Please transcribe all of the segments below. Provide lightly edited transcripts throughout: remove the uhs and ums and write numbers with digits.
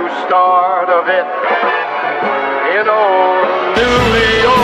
new start of it in old New York.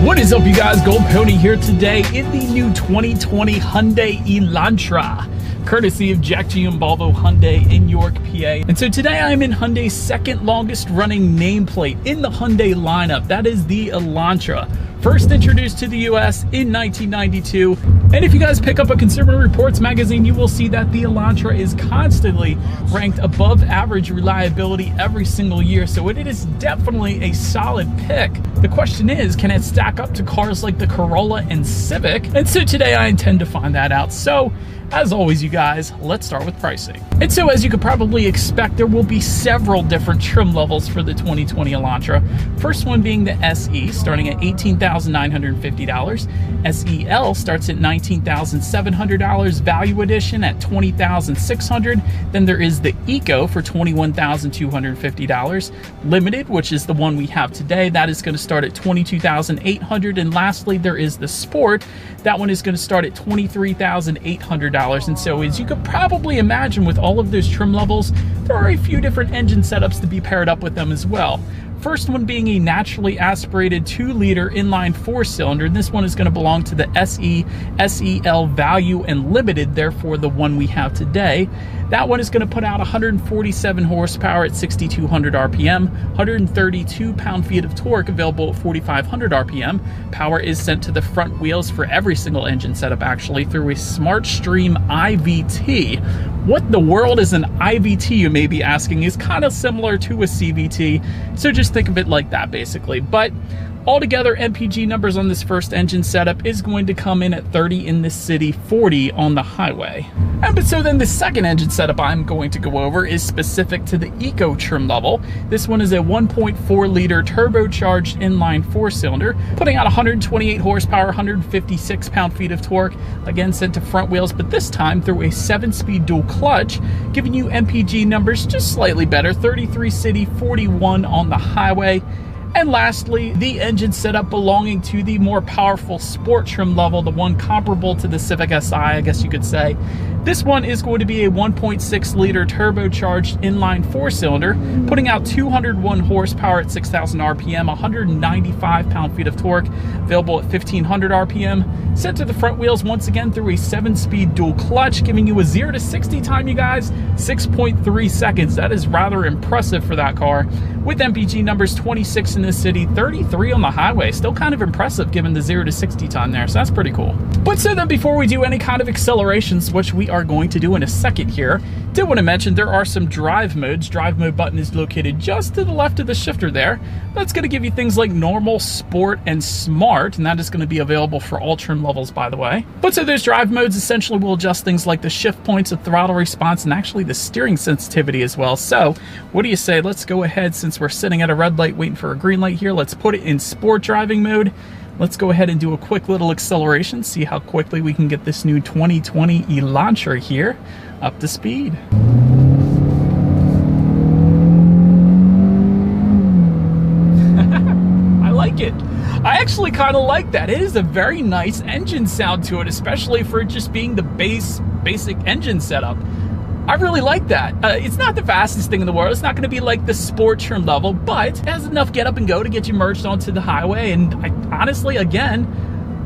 What is up, you guys? Gold Pony here today in the new 2020 Hyundai Elantra, courtesy of Jack G and Volvo Hyundai in York, PA. And so today I am in Hyundai's second longest running nameplate in the Hyundai lineup. That is the Elantra. First introduced to the US in 1992. And if you guys pick up a Consumer Reports magazine, you will see that the Elantra is constantly ranked above average reliability every single year. So it is definitely a solid pick. The question is, can it stack up to cars like the Corolla and Civic? And so today I intend to find that out. So as always, you guys, let's start with pricing. And so as you could probably expect, there will be several different trim levels for the 2020 Elantra. First one being the SE, starting at $18,950. SEL starts at $19,700. Value Edition at $20,600. Then there is the Eco for $21,250. Limited, which is the one we have today, that is going to start at $22,800. And lastly, there is the Sport. That one is going to start at $23,800. And so as you could probably imagine, with all of those trim levels, there are a few different engine setups to be paired up with them as well. First one being a naturally aspirated 2-liter inline 4-cylinder. And this one is going to belong to the SE, SEL Value and Limited, therefore the one we have today. That one is going to put out 147 horsepower at 6,200 RPM, 132 pound-feet of torque available at 4,500 RPM. Power is sent to the front wheels for every single engine setup, actually, through a SmartStream IVT. What in the world is an IVT, you may be asking? Is kind of similar to a CVT, so just think of it like that, basically. But altogether, MPG numbers on this first engine setup is going to come in at 30 in the city, 40 on the highway. But so then the second engine setup I'm going to go over is specific to the Eco trim level. This one is a 1.4-liter turbocharged inline 4-cylinder, putting out 128 horsepower, 156 pound-feet of torque, again sent to front wheels, but this time through a 7-speed dual clutch, giving you MPG numbers just slightly better, 33 city, 41 on the highway. And lastly, the engine setup belonging to the more powerful Sport trim level, the one comparable to the Civic Si, I guess you could say. This one is going to be a 1.6-liter turbocharged inline 4-cylinder, putting out 201 horsepower at 6,000 RPM, 195 pound-feet of torque, available at 1,500 RPM, sent to the front wheels once again through a 7-speed dual clutch, giving you a 0 to 60 time, you guys, 6.3 seconds. That is rather impressive for that car. With MPG numbers 26 in the city, 33 on the highway. Still kind of impressive given the 0 to 60 time there, so that's pretty cool. But so then before we do any kind of accelerations, which we are going to do in a second here, did want to mention there are some drive modes. Drive mode button is located just to the left of the shifter there. That's going to give you things like normal, sport, and smart, and that is going to be available for all trim levels, by the way. But so those drive modes essentially will adjust things like the shift points, the throttle response, and actually the steering sensitivity as well. So what do you say? Let's go ahead, since we're sitting at a red light waiting for a green light here, let's put it in sport driving mode. Let's go ahead and do a quick little acceleration, see how quickly we can get this new 2020 Elantra here up to speed. I like it. I actually kind of like that. It is a very nice engine sound to it, especially for it just being the basic engine setup. I really like that. It's not the fastest thing in the world. It's not going to be like the Sport trim level, but it has enough get up and go to get you merged onto the highway. And honestly, again,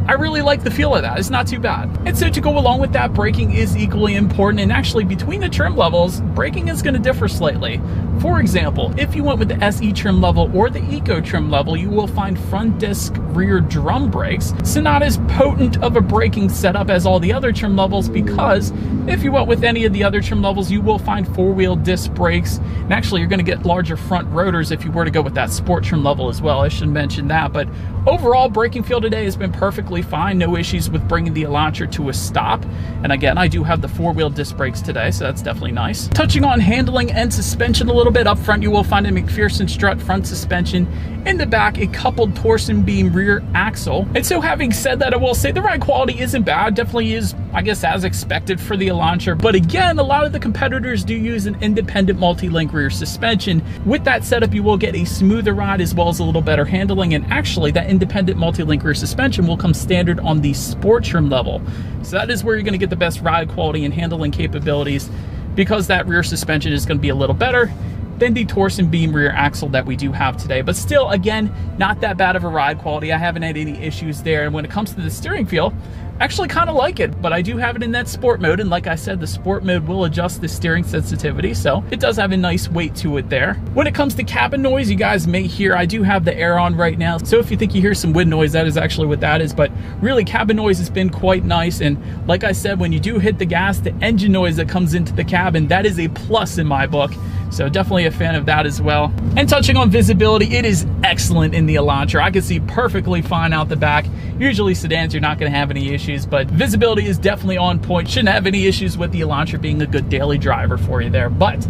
I really like the feel of that. It's not too bad. And so to go along with that, braking is equally important. And actually, between the trim levels, braking is going to differ slightly. For example, if you went with the SE trim level or the Eco trim level, you will find front disc rear drum brakes. So not as potent of a braking setup as all the other trim levels, because if you went with any of the other trim levels, you will find 4-wheel disc brakes. And actually, you're going to get larger front rotors if you were to go with that Sport trim level as well. I should mention that. But overall, braking feel today has been perfectly fine. No issues with bringing the Elantra to a stop. And again, I do have the 4-wheel disc brakes today, so that's definitely nice. Touching on handling and suspension a little bit, up front you will find a McPherson strut front suspension. In the back, a coupled torsion beam rear axle. And so having said that, I will say the ride quality isn't bad. Definitely is, I guess, as expected for the Elantra. But again, a lot of the competitors do use an independent multi-link rear suspension. With that setup, you will get a smoother ride as well as a little better handling. And actually, that independent multi-link rear suspension will come standard standard on the sport trim level. So that is where you're going to get the best ride quality and handling capabilities, because that rear suspension is going to be a little better than the torsion beam rear axle that we do have today. But still, again, not that bad of a ride quality. I haven't had any issues there. And when it comes to the steering feel, I actually kind of like it, but I do have it in that sport mode. And like I said, the sport mode will adjust the steering sensitivity, so it does have a nice weight to it there. When it comes to cabin noise, you guys may hear, I do have the air on right now. So if you think you hear some wind noise, that is actually what that is. But really, cabin noise has been quite nice. And like I said, when you do hit the gas, the engine noise that comes into the cabin, that is a plus in my book. So definitely a fan of that as well. And touching on visibility, it is excellent in the Elantra. I can see perfectly fine out the back. Usually sedans, you're not gonna have any issues, but visibility is definitely on point. Shouldn't have any issues with the Elantra being a good daily driver for you there. But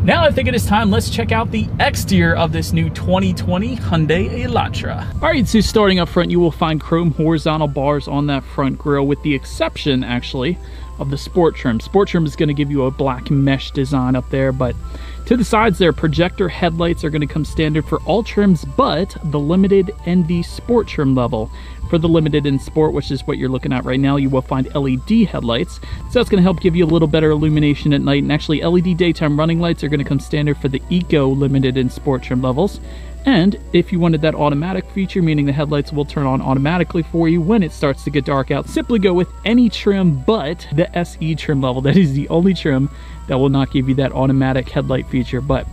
now I think it is time, let's check out the exterior of this new 2020 Hyundai Elantra. All right, so starting up front, you will find chrome horizontal bars on that front grille, with the exception, actually, of the sport trim. Sport trim is gonna give you a black mesh design up there, but to the sides there, projector headlights are going to come standard for all trims but the limited and the sport trim level. For the limited and sport, which is what you're looking at right now, you will find LED headlights. So that's going to help give you a little better illumination at night. And actually, LED daytime running lights are going to come standard for the Eco, limited, and sport trim levels. And if you wanted that automatic feature, meaning the headlights will turn on automatically for you when it starts to get dark out, simply go with any trim but the SE trim level. That is the only trim that will not give you that automatic headlight feature. But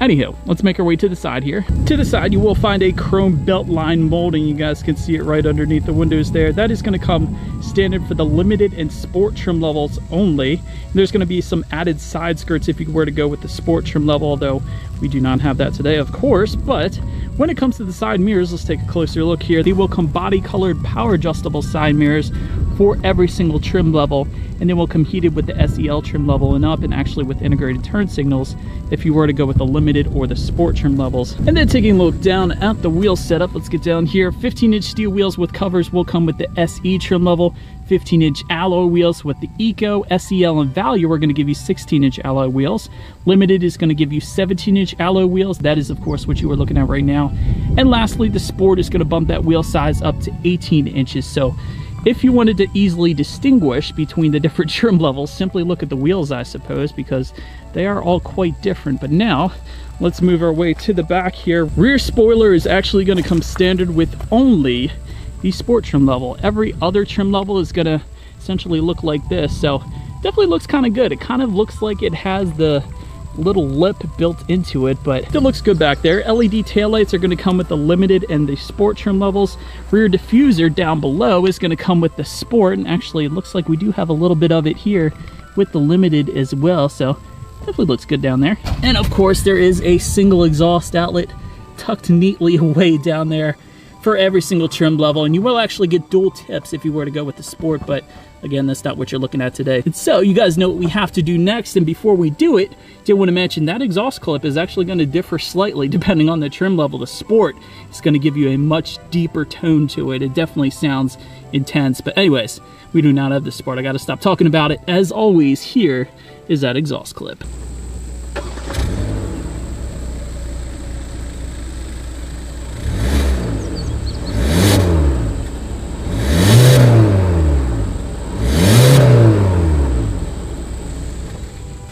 anyhow, let's make our way to the side here. To the side, you will find a chrome belt line molding. You guys can see it right underneath the windows there. That is going to come standard for the limited and sport trim levels only. There's going to be some added side skirts if you were to go with the sport trim level, although we do not have that today, of course. But when it comes to the side mirrors, let's take a closer look here. They will come body colored power adjustable side mirrors for every single trim level, and they will come heated with the SEL trim level and up, and actually with integrated turn signals if you were to go with the limited or the sport trim levels. And then taking a look down at the wheel setup, let's get down here. 15-inch steel wheels with covers will come with the SE trim level. 15-inch alloy wheels with the Eco. SEL and Value are going to give you 16-inch alloy wheels. Limited is going to give you 17-inch alloy wheels. That is, of course, what you are looking at right now. And lastly, the Sport is going to bump that wheel size up to 18 inches. So if you wanted to easily distinguish between the different trim levels, simply look at the wheels, I suppose, because they are all quite different. But now, let's move our way to the back here. Rear spoiler is actually going to come standard with only the sport trim level. Every other trim level is going to essentially look like this. So definitely looks kind of good. It kind of looks like it has the little lip built into it, but it looks good back there. LED taillights are going to come with the limited and the sport trim levels. Rear diffuser down below is going to come with the sport, and actually it looks like we do have a little bit of it here with the limited as well, so definitely looks good down there. And of course, there is a single exhaust outlet tucked neatly away down there for every single trim level, and you will actually get dual tips if you were to go with the sport, but again, that's not what you're looking at today. And so you guys know what we have to do next, and before we do it, did want to mention that exhaust clip is actually going to differ slightly depending on the trim level. The Sport is going to give you a much deeper tone to it. It definitely sounds intense, but anyways, we do not have the Sport. I got to stop talking about it. As always, here is that exhaust clip.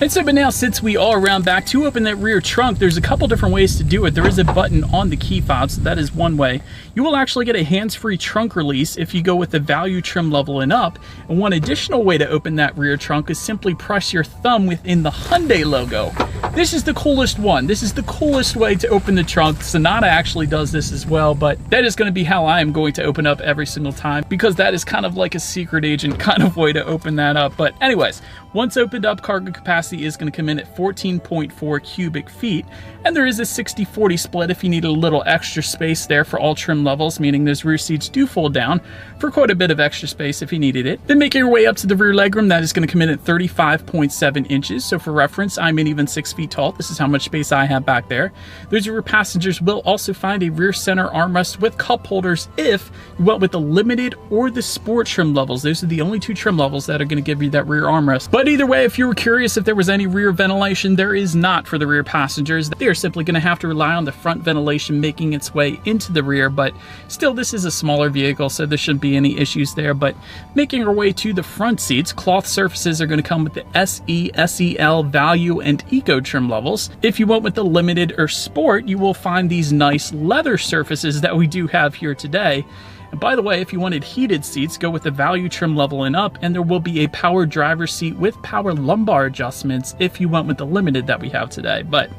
And so, but now since we are around back, to open that rear trunk, there's a couple different ways to do it. There is a button on the key fob, so that is one way. You will actually get a hands-free trunk release if you go with the Value trim level and up. And one additional way to open that rear trunk is simply press your thumb within the Hyundai logo. This is the coolest one. This is the coolest way to open the trunk. Sonata actually does this as well, but that is going to be how I am going to open up every single time, because that is kind of like a secret agent kind of way to open that up. But anyways, once opened up, cargo capacity is going to come in at 14.4 cubic feet, and there is a 60-40 split if you need a little extra space there for all trim levels, meaning those rear seats do fold down for quite a bit of extra space if you needed it. Then making your way up to the rear legroom, that is going to come in at 35.7 inches. So for reference, I'm an even 6 6 feet tall. This is how much space I have back there. Those rear passengers will also find a rear center armrest with cup holders if you went with the limited or the sport trim levels. Those are the only 2 trim levels that are going to give you that rear armrest. But either way, if you were curious if there was any rear ventilation, there is not for the rear passengers. They are simply going to have to rely on the front ventilation making its way into the rear, but still, this is a smaller vehicle, so there shouldn't be any issues there. But making our way to the front seats, cloth surfaces are going to come with the SE, SEL, Value, and Eco trim levels. If you went with the limited or sport, you will find these nice leather surfaces that we do have here today. And by the way, if you wanted heated seats, go with the Value trim level and up, and there will be a power driver's seat with power lumbar adjustments if you went with the limited that we have today. But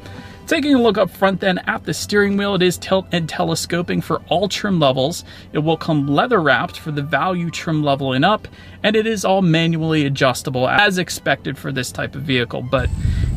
taking a look up front then at the steering wheel, it is tilt and telescoping for all trim levels. It will come leather wrapped for the Value trim level and up, and it is all manually adjustable as expected for this type of vehicle. But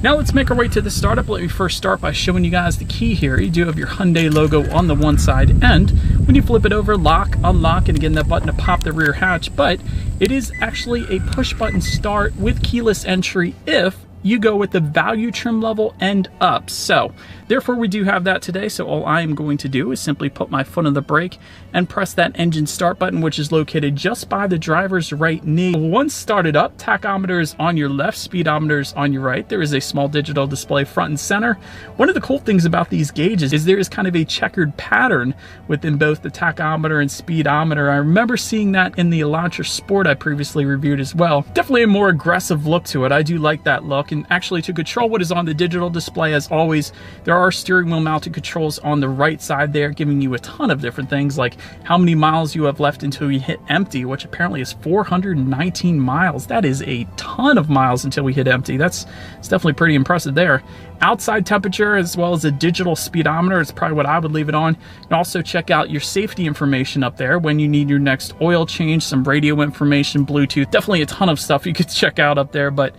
now let's make our way to the startup. Let me first start by showing you guys the key here. You do have your Hyundai logo on the one side, and when you flip it over, lock, unlock, and again that button to pop the rear hatch. But it is actually a push button start with keyless entry if you go with the Value trim level and up. So therefore we do have that today. So all I am going to do is simply put my foot on the brake and press that engine start button, which is located just by the driver's right knee. Once started up, tachometer is on your left, speedometer is on your right. There is a small digital display front and center. One of the cool things about these gauges is there is kind of a checkered pattern within both the tachometer and speedometer. I remember seeing that in the Elantra Sport I previously reviewed as well. Definitely a more aggressive look to it. I do like that look. And actually, to control what is on the digital display, as always, there are steering wheel mounted controls on the right side there, giving you a ton of different things like how many miles you have left until you hit empty, which apparently is 419 miles. That is a ton of miles until we hit empty. It's definitely pretty impressive there. Outside temperature, as well as a digital speedometer, it's probably what I would leave it on. And also check out your safety information up there when you need your next oil change, some radio information, Bluetooth. Definitely a ton of stuff you could check out up there. But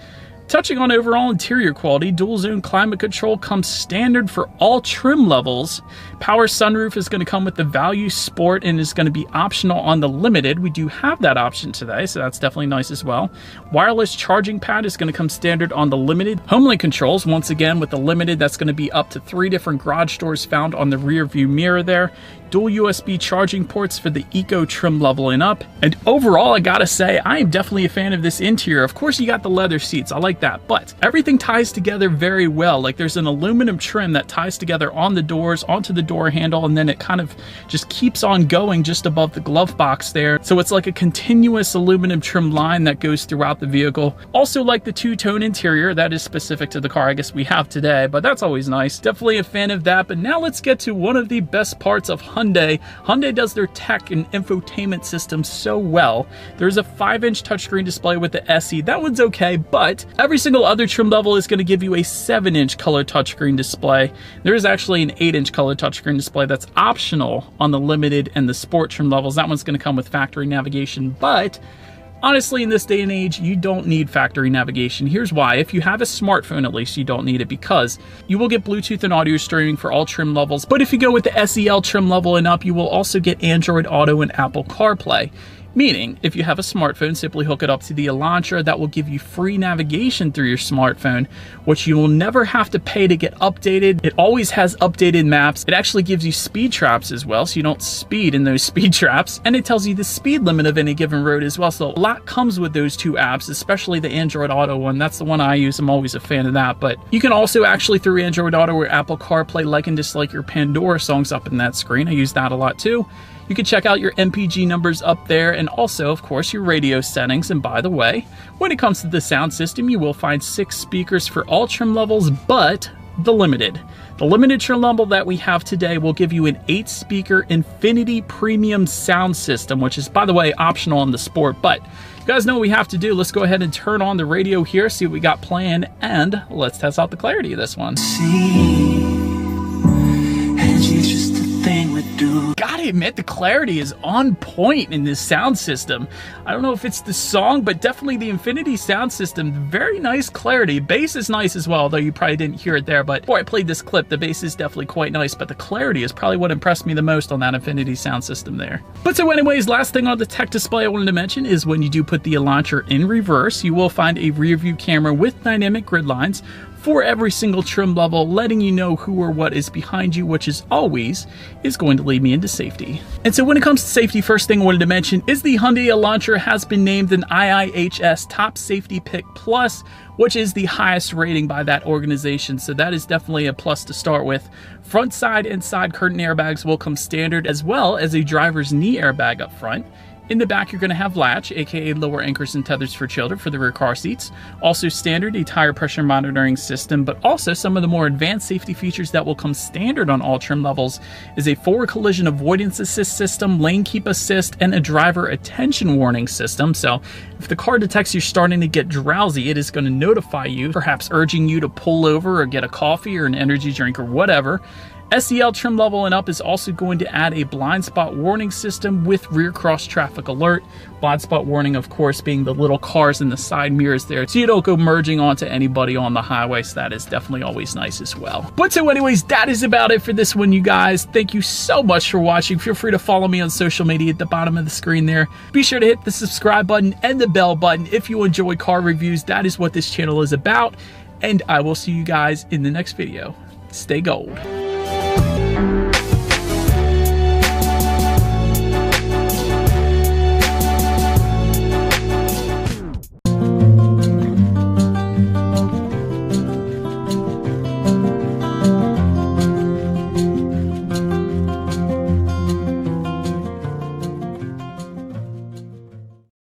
touching on overall interior quality, dual zone climate control comes standard for all trim levels. Power sunroof is going to come with the Value Sport and is going to be optional on the limited. We do have that option today, so that's definitely nice as well. Wireless charging pad is going to come standard on the limited. Homelink controls, once again with the limited, that's going to be up to 3 different garage doors found on the rear view mirror there. Dual USB charging ports for the Eco trim level and up. And overall, I gotta say, I am definitely a fan of this interior. Of course, you got the leather seats. I like that, but everything ties together very well. Like there's an aluminum trim that ties together on the doors, onto the door handle, and then it kind of just keeps on going just above the glove box there. So it's like a continuous aluminum trim line that goes throughout the vehicle. Also like the 2-tone interior that is specific to the car I guess we have today, but that's always nice. Definitely a fan of that. But now let's get to one of the best parts of Hyundai. Hyundai does their tech and infotainment system so well. There's a 5-inch touchscreen display with the SE. That one's okay, but every single other trim level is going to give you a 7-inch color touchscreen display. There is actually an 8-inch color touchscreen display that's optional on the limited and the sport trim levels. That one's going to come with factory navigation, but honestly, in this day and age, you don't need factory navigation. Here's why. If you have a smartphone, at least, you don't need it because you will get Bluetooth and audio streaming for all trim levels. But if you go with the SEL trim level and up, you will also get Android Auto and Apple CarPlay. Meaning, if you have a smartphone, simply hook it up to the Elantra. That will give you free navigation through your smartphone, which you will never have to pay to get updated. It always has updated maps. It actually gives you speed traps as well, so you don't speed in those speed traps. And it tells you the speed limit of any given road as well. So a lot comes with those 2 apps, especially the Android Auto one. That's the one I use. I'm always a fan of that. But you can also actually, through Android Auto or Apple CarPlay, like and dislike your Pandora songs up in that screen. I use that a lot too. You can check out your MPG numbers up there and also, of course, your radio settings. And by the way, when it comes to the sound system, you will find 6 speakers for all trim levels, but the limited. The limited trim level that we have today will give you an 8-speaker Infinity Premium sound system, which is, by the way, optional on the Sport. But you guys know what we have to do. Let's go ahead and turn on the radio here, see what we got planned, and let's test out the clarity of this one. And she's just a thing with do. Gotta admit, the clarity is on point in this sound system. I don't know if it's the song, but definitely the Infinity sound system. Very nice clarity. Bass is nice as well, although you probably didn't hear it there. But before I played this clip, the bass is definitely quite nice, but the clarity is probably what impressed me the most on that Infinity sound system there. But so anyways, last thing on the tech display I wanted to mention is when you do put the Elantra in reverse, you will find a rear view camera with dynamic grid lines for every single trim level, letting you know who or what is behind you, which is always going to lead me into safety. And so when it comes to safety, first thing I wanted to mention is the Hyundai Elantra has been named an IIHS Top Safety Pick Plus, which is the highest rating by that organization. So that is definitely a plus to start with. Front, side, and side curtain airbags will come standard, as well as a driver's knee airbag up front. In the back, you're going to have latch, aka lower anchors and tethers for children for the rear car seats. Also standard, a tire pressure monitoring system, but also some of the more advanced safety features that will come standard on all trim levels is a forward collision avoidance assist system, lane keep assist, and a driver attention warning system. So if the car detects you're starting to get drowsy, it is going to notify you, perhaps urging you to pull over or get a coffee or an energy drink or whatever. SEL trim level and up is also going to add a blind spot warning system with rear cross traffic alert. Blind spot warning, of course, being the little cars in the side mirrors there, so you don't go merging onto anybody on the highway, so that is definitely always nice as well. But so anyways, that is about it for this one, you guys. Thank you so much for watching. Feel free to follow me on social media at the bottom of the screen there. Be sure to hit the subscribe button and the bell button if you enjoy car reviews. That is what this channel is about, and I will see you guys in the next video. Stay gold.